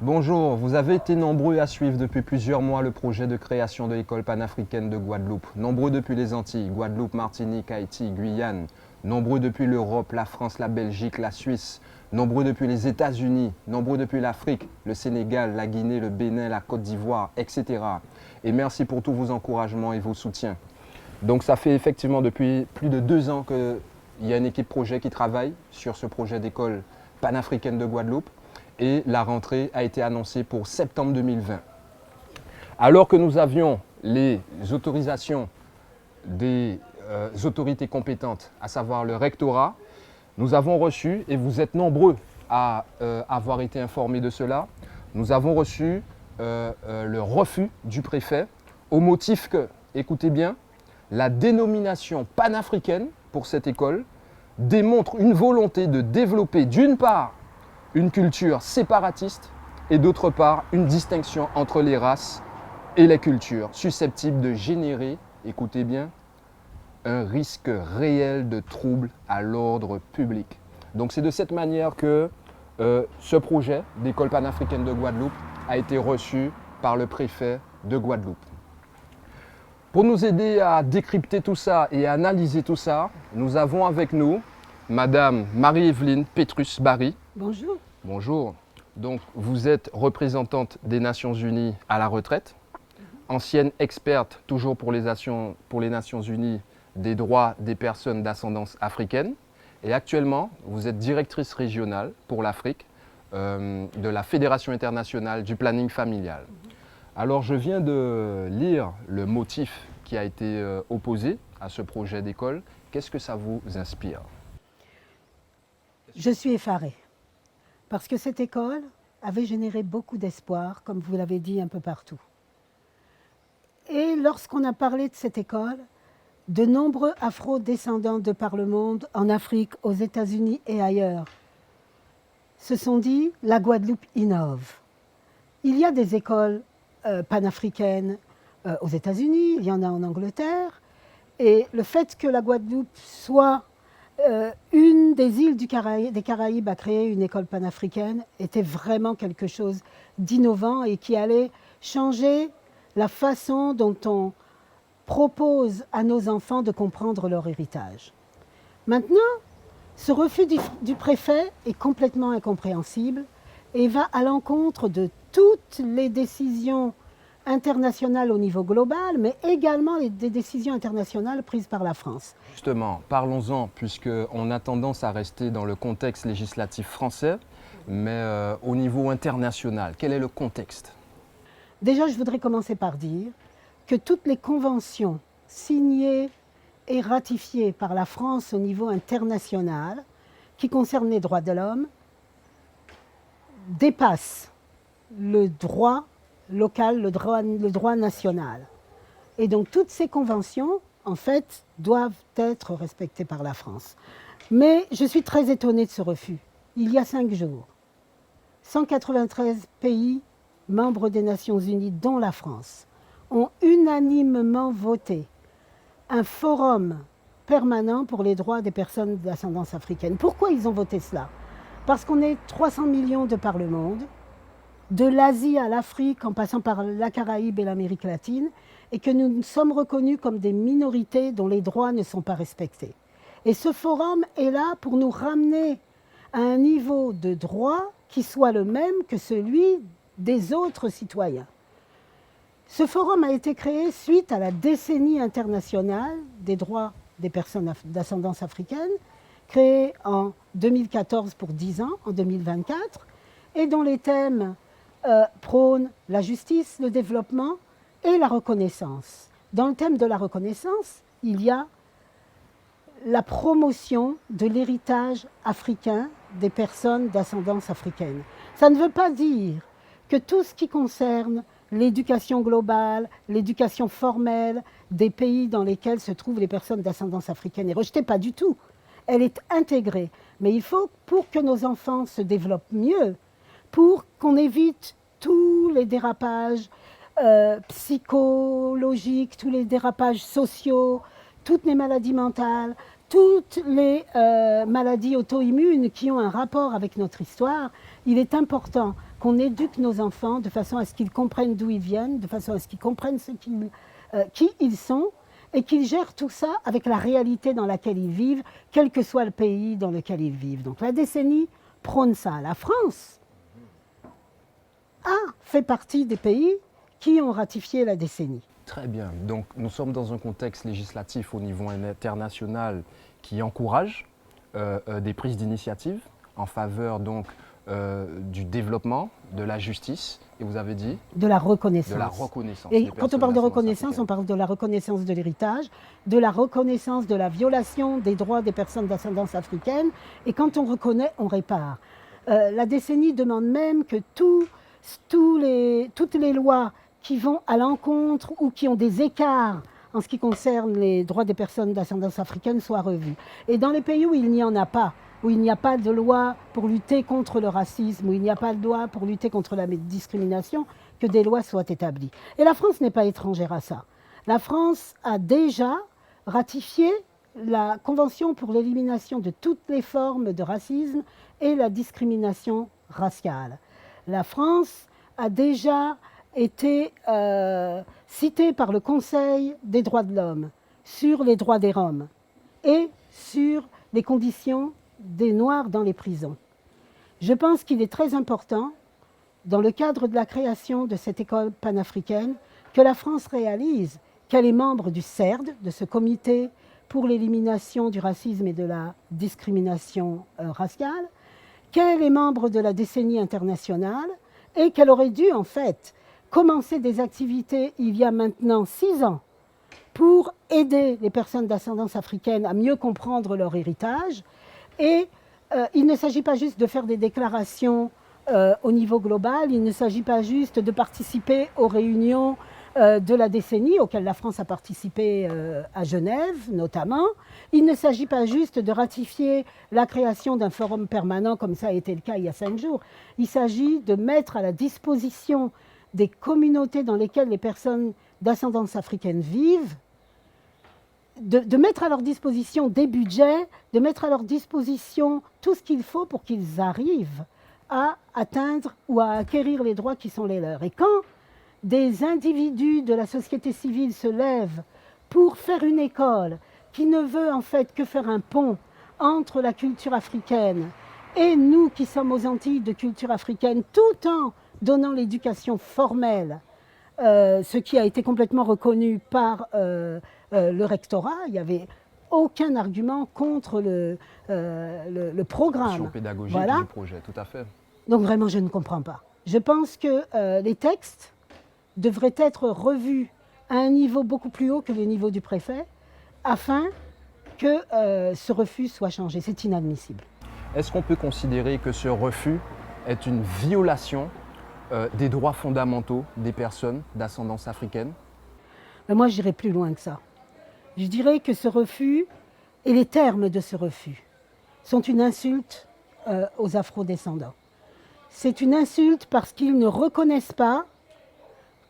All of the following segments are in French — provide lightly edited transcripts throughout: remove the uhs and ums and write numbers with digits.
Bonjour, vous avez été nombreux à suivre depuis plusieurs mois le projet de création de l'école panafricaine de Guadeloupe. Nombreux depuis les Antilles, Guadeloupe, Martinique, Haïti, Guyane. Nombreux depuis l'Europe, la France, la Belgique, la Suisse. Nombreux depuis les États-Unis. Nombreux depuis l'Afrique, le Sénégal, la Guinée, le Bénin, la Côte d'Ivoire, etc. Et merci pour tous vos encouragements et vos soutiens. Donc ça fait effectivement depuis plus de 2 ans qu'il y a une équipe projet qui travaille sur ce projet d'école panafricaine de Guadeloupe. Et la rentrée a été annoncée pour septembre 2020. Alors que nous avions les autorisations des autorités compétentes, à savoir le rectorat, nous avons reçu, et vous êtes nombreux à avoir été informés de cela, nous avons reçu le refus du préfet au motif que, écoutez bien, la dénomination panafricaine pour cette école démontre une volonté de développer d'une part une culture séparatiste et d'autre part une distinction entre les races et les cultures susceptibles de générer, écoutez bien, un risque réel de trouble à l'ordre public. Donc c'est de cette manière que ce projet d'école panafricaine de Guadeloupe a été reçu par le préfet de Guadeloupe. Pour nous aider à décrypter tout ça et à analyser tout ça, nous avons avec nous Madame Marie-Evelyne Petrus-Barry. Bonjour. Bonjour. Donc, vous êtes représentante des Nations Unies à la retraite, ancienne experte toujours pour les Nations Unies des droits des personnes d'ascendance africaine. Et actuellement, vous êtes directrice régionale pour l'Afrique de la Fédération internationale du planning familial. Alors, je viens de lire le motif qui a été opposé à ce projet d'école. Qu'est-ce que ça vous inspire ? Je suis effarée parce que cette école avait généré beaucoup d'espoir, comme vous l'avez dit, un peu partout. Et lorsqu'on a parlé de cette école, de nombreux afro-descendants de par le monde, en Afrique, aux États-Unis et ailleurs, se sont dit « la Guadeloupe innove ». Il y a des écoles panafricaines aux États-Unis, il y en a en Angleterre, et le fait que la Guadeloupe soit une des îles des Caraïbes à créer une école panafricaine était vraiment quelque chose d'innovant et qui allait changer la façon dont on propose à nos enfants de comprendre leur héritage. Maintenant, ce refus du préfet est complètement incompréhensible et va à l'encontre de toutes les décisions internationales au niveau global, mais également des décisions internationales prises par la France. Justement, parlons-en, puisqu'on a tendance à rester dans le contexte législatif français, mais au niveau international, quel est le contexte ? Déjà, je voudrais commencer par dire que toutes les conventions signées et ratifiées par la France au niveau international, qui concernent les droits de l'homme, dépassent le droit local, le droit national. Et donc toutes ces conventions, en fait, doivent être respectées par la France. Mais je suis très étonnée de ce refus. Il y a 5 jours, 193 pays membres des Nations Unies, dont la France, ont unanimement voté un forum permanent pour les droits des personnes d'ascendance africaine. Pourquoi ils ont voté cela ? Parce qu'on est 300 millions de par le monde, de l'Asie à l'Afrique, en passant par la Caraïbe et l'Amérique latine, et que nous sommes reconnus comme des minorités dont les droits ne sont pas respectés. Et ce forum est là pour nous ramener à un niveau de droit qui soit le même que celui des autres citoyens. Ce forum a été créé suite à la décennie internationale des droits des personnes d'ascendance africaine, créée en 2014 pour 10 ans, en 2024, et dont les thèmes prône la justice, le développement et la reconnaissance. Dans le thème de la reconnaissance, il y a la promotion de l'héritage africain des personnes d'ascendance africaine. Ça ne veut pas dire que tout ce qui concerne l'éducation globale, l'éducation formelle des pays dans lesquels se trouvent les personnes d'ascendance africaine est rejetée, pas du tout. Elle est intégrée. Mais il faut, pour que nos enfants se développent mieux, pour qu'on évite tous les dérapages psychologiques, tous les dérapages sociaux, toutes les maladies mentales, toutes les maladies auto-immunes qui ont un rapport avec notre histoire, il est important qu'on éduque nos enfants de façon à ce qu'ils comprennent d'où ils viennent, de façon à ce qu'ils comprennent qui ils sont, et qu'ils gèrent tout ça avec la réalité dans laquelle ils vivent, quel que soit le pays dans lequel ils vivent. Donc la décennie prône ça. La France a fait partie des pays qui ont ratifié la décennie. Très bien. Donc nous sommes dans un contexte législatif au niveau international qui encourage des prises d'initiative en faveur donc du développement, de la justice, et vous avez dit de la reconnaissance. De la reconnaissance. Et quand on parle de reconnaissance, on parle de la reconnaissance de l'héritage, de la reconnaissance de la violation des droits des personnes d'ascendance africaine, et quand on reconnaît, on répare. La décennie demande même que toutes les lois qui vont à l'encontre ou qui ont des écarts en ce qui concerne les droits des personnes d'ascendance africaine soient revues. Et dans les pays où il n'y en a pas, où il n'y a pas de loi pour lutter contre le racisme, où il n'y a pas de loi pour lutter contre la discrimination, que des lois soient établies. Et la France n'est pas étrangère à ça. La France a déjà ratifié la Convention pour l'élimination de toutes les formes de racisme et la discrimination raciale. La France a déjà été citée par le Conseil des droits de l'homme sur les droits des Roms et sur les conditions des Noirs dans les prisons. Je pense qu'il est très important, dans le cadre de la création de cette école panafricaine, que la France réalise qu'elle est membre du CERD, de ce comité pour l'élimination du racisme et de la discrimination raciale, qu'elle est membre de la décennie internationale et qu'elle aurait dû en fait commencer des activités il y a maintenant 6 ans pour aider les personnes d'ascendance africaine à mieux comprendre leur héritage. Et il ne s'agit pas juste de faire des déclarations au niveau global, il ne s'agit pas juste de participer aux réunions de la décennie auxquelles la France a participé à Genève notamment. Il ne s'agit pas juste de ratifier la création d'un forum permanent comme ça a été le cas il y a 5 jours. Il s'agit de mettre à la disposition des communautés dans lesquelles les personnes d'ascendance africaine vivent, de mettre à leur disposition des budgets, de mettre à leur disposition tout ce qu'il faut pour qu'ils arrivent à atteindre ou à acquérir les droits qui sont les leurs. Et quand des individus de la société civile se lèvent pour faire une école qui ne veut en fait que faire un pont entre la culture africaine et nous qui sommes aux Antilles de culture africaine, tout en donnant l'éducation formelle, ce qui a été complètement reconnu par le rectorat, il n'y avait aucun argument contre le programme. Pédagogique voilà. Du projet, tout à fait. Donc vraiment, je ne comprends pas. Je pense que les textes devraient être revus à un niveau beaucoup plus haut que le niveau du préfet, afin que ce refus soit changé. C'est inadmissible. Est-ce qu'on peut considérer que ce refus est une violation des droits fondamentaux des personnes d'ascendance africaine? Mais moi, j'irai plus loin que ça. Je dirais que ce refus et les termes de ce refus sont une insulte aux afro-descendants. C'est une insulte parce qu'ils ne reconnaissent pas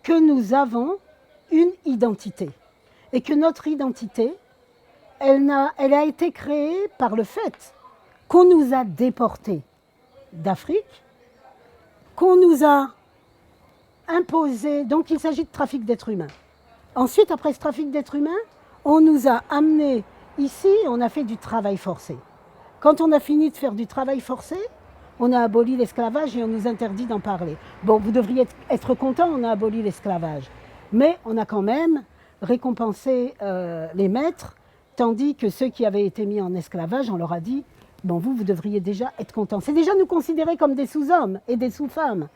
que nous avons une identité et que notre identité, elle a été créée par le fait qu'on nous a déportés d'Afrique, qu'on nous a imposé, donc il s'agit de trafic d'êtres humains. Ensuite, après ce trafic d'êtres humains, on nous a amenés ici, on a fait du travail forcé. Quand on a fini de faire du travail forcé, on a aboli l'esclavage et on nous interdit d'en parler. Bon, vous devriez être contents, on a aboli l'esclavage. Mais on a quand même récompensé les maîtres, tandis que ceux qui avaient été mis en esclavage, on leur a dit, bon, vous devriez déjà être contents. C'est déjà nous considérer comme des sous-hommes et des sous-femmes.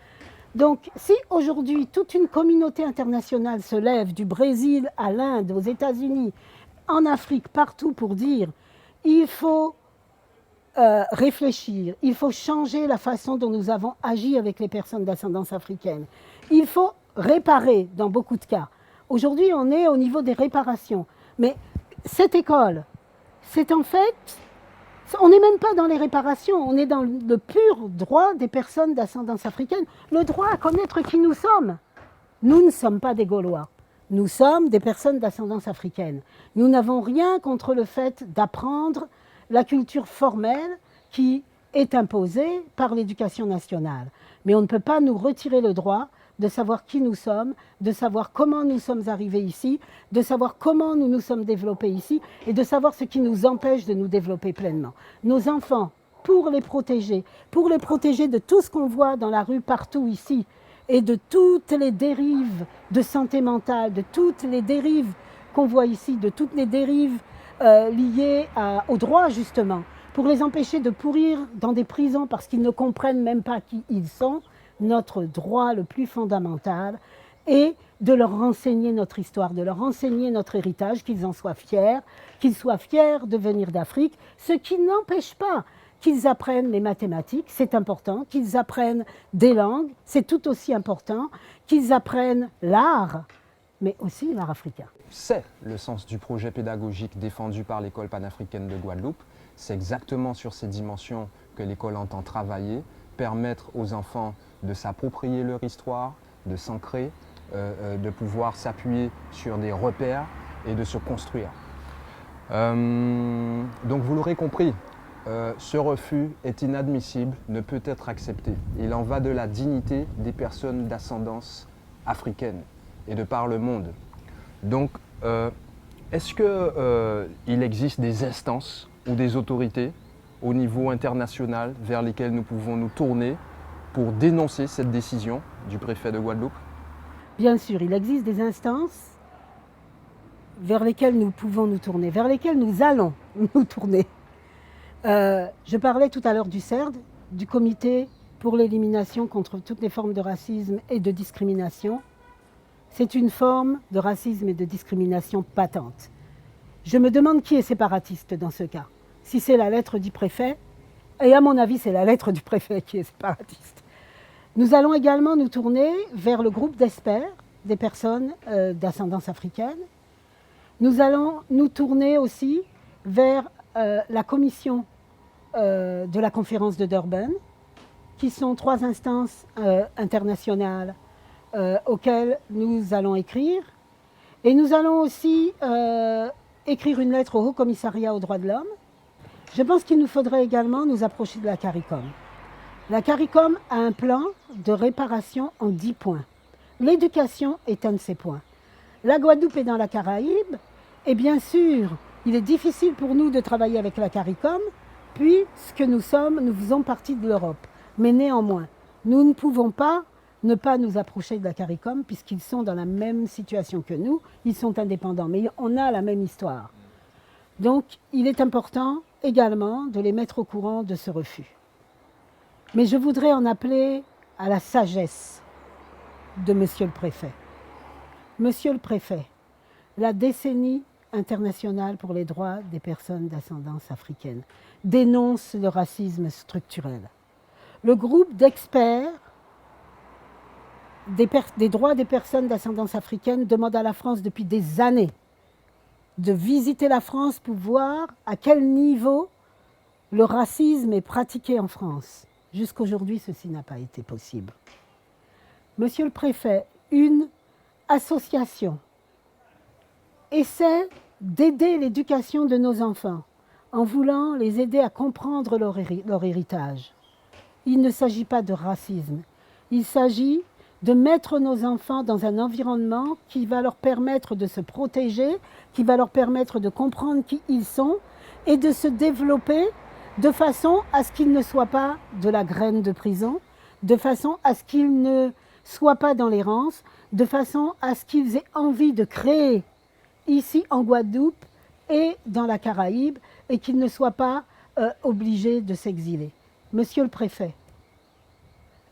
Donc, si aujourd'hui toute une communauté internationale se lève du Brésil à l'Inde, aux États-Unis, en Afrique, partout pour dire il faut réfléchir, il faut changer la façon dont nous avons agi avec les personnes d'ascendance africaine, il faut réparer dans beaucoup de cas. Aujourd'hui, on est au niveau des réparations. Mais cette école, c'est en fait, on n'est même pas dans les réparations, on est dans le pur droit des personnes d'ascendance africaine, le droit à connaître qui nous sommes. Nous ne sommes pas des Gaulois. Nous sommes des personnes d'ascendance africaine. Nous n'avons rien contre le fait d'apprendre la culture formelle qui est imposée par l'éducation nationale. Mais on ne peut pas nous retirer le droit de savoir qui nous sommes, de savoir comment nous sommes arrivés ici, de savoir comment nous nous sommes développés ici et de savoir ce qui nous empêche de nous développer pleinement. Nos enfants, pour les protéger de tout ce qu'on voit dans la rue partout ici et de toutes les dérives de santé mentale, de toutes les dérives qu'on voit ici, de toutes les dérives liées au droit justement, pour les empêcher de pourrir dans des prisons parce qu'ils ne comprennent même pas qui ils sont, notre droit le plus fondamental est de leur renseigner notre histoire, de leur renseigner notre héritage, qu'ils en soient fiers de venir d'Afrique, ce qui n'empêche pas qu'ils apprennent les mathématiques, c'est important, qu'ils apprennent des langues, c'est tout aussi important, qu'ils apprennent l'art, mais aussi l'art africain. C'est le sens du projet pédagogique défendu par l'École panafricaine de Guadeloupe. C'est exactement sur ces dimensions que l'école entend travailler, permettre aux enfants de s'approprier leur histoire, de s'ancrer, de pouvoir s'appuyer sur des repères et de se construire. Donc vous l'aurez compris, ce refus est inadmissible, ne peut être accepté. Il en va de la dignité des personnes d'ascendance africaine et de par le monde. Donc, est-ce qu'il existe des instances ou des autorités au niveau international vers lesquelles nous pouvons nous tourner pour dénoncer cette décision du préfet de Guadeloupe? Bien sûr, il existe des instances vers lesquelles nous pouvons nous tourner, vers lesquelles nous allons nous tourner. Je parlais tout à l'heure du CERD, du Comité pour l'élimination contre toutes les formes de racisme et de discrimination. C'est une forme de racisme et de discrimination patente. Je me demande qui est séparatiste dans ce cas. Si c'est la lettre du préfet, et à mon avis c'est la lettre du préfet qui est séparatiste. Nous allons également nous tourner vers le groupe d'experts des personnes d'ascendance africaine. Nous allons nous tourner aussi vers la commission de la conférence de Durban, qui sont 3 instances internationales auxquelles nous allons écrire. Et nous allons aussi écrire une lettre au Haut Commissariat aux droits de l'homme. Je pense qu'il nous faudrait également nous approcher de la CARICOM. La CARICOM a un plan de réparation en 10 points. L'éducation est un de ces points. La Guadeloupe est dans la Caraïbe, et bien sûr, il est difficile pour nous de travailler avec la CARICOM, puisque nous faisons partie de l'Europe. Mais néanmoins, nous ne pouvons pas ne pas nous approcher de la CARICOM, puisqu'ils sont dans la même situation que nous, ils sont indépendants, mais on a la même histoire. Donc, il est important également de les mettre au courant de ce refus. Mais je voudrais en appeler à la sagesse de Monsieur le Préfet. Monsieur le Préfet, la décennie internationale pour les droits des personnes d'ascendance africaine dénonce le racisme structurel. Le groupe d'experts des droits des personnes d'ascendance africaine demande à la France depuis des années de visiter la France pour voir à quel niveau le racisme est pratiqué en France. Jusqu'aujourd'hui, ceci n'a pas été possible. Monsieur le Préfet, une association essaie d'aider l'éducation de nos enfants en voulant les aider à comprendre leur héritage. Il ne s'agit pas de racisme. Il s'agit de mettre nos enfants dans un environnement qui va leur permettre de se protéger, qui va leur permettre de comprendre qui ils sont et de se développer de façon à ce qu'ils ne soient pas de la graine de prison, de façon à ce qu'ils ne soient pas dans l'errance, de façon à ce qu'ils aient envie de créer ici en Guadeloupe et dans la Caraïbe et qu'ils ne soient pas obligés de s'exiler. Monsieur le Préfet,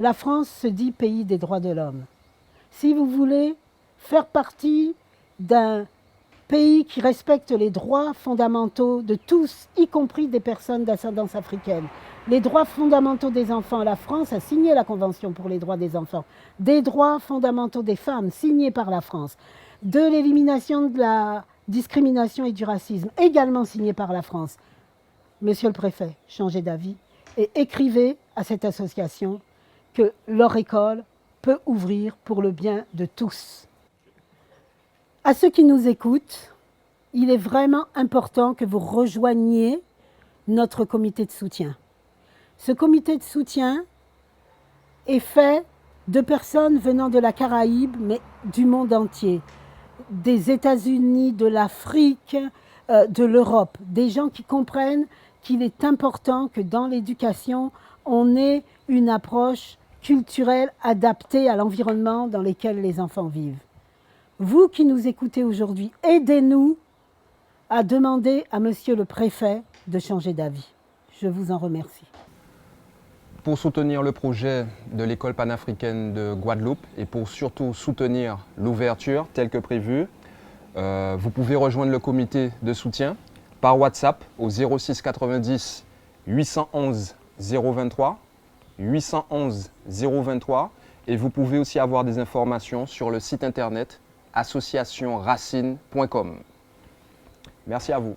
la France se dit pays des droits de l'homme. Si vous voulez faire partie d'un pays qui respecte les droits fondamentaux de tous, y compris des personnes d'ascendance africaine, les droits fondamentaux des enfants, la France a signé la Convention pour les droits des enfants, des droits fondamentaux des femmes signés par la France, de l'élimination de la discrimination et du racisme, également signé par la France. Monsieur le Préfet, changez d'avis et écrivez à cette association que leur école peut ouvrir pour le bien de tous. À ceux qui nous écoutent, il est vraiment important que vous rejoigniez notre comité de soutien. Ce comité de soutien est fait de personnes venant de la Caraïbe, mais du monde entier, des États-Unis, de l'Afrique, de l'Europe, des gens qui comprennent qu'il est important que dans l'éducation, on ait une approche culturelle adaptée à l'environnement dans lequel les enfants vivent. Vous qui nous écoutez aujourd'hui, aidez-nous à demander à Monsieur le Préfet de changer d'avis. Je vous en remercie. Pour soutenir le projet de l'école panafricaine de Guadeloupe et pour surtout soutenir l'ouverture telle que prévue, vous pouvez rejoindre le comité de soutien par WhatsApp au 06 90 811 023, 811 023, et vous pouvez aussi avoir des informations sur le site internet associationracine.com. Merci à vous.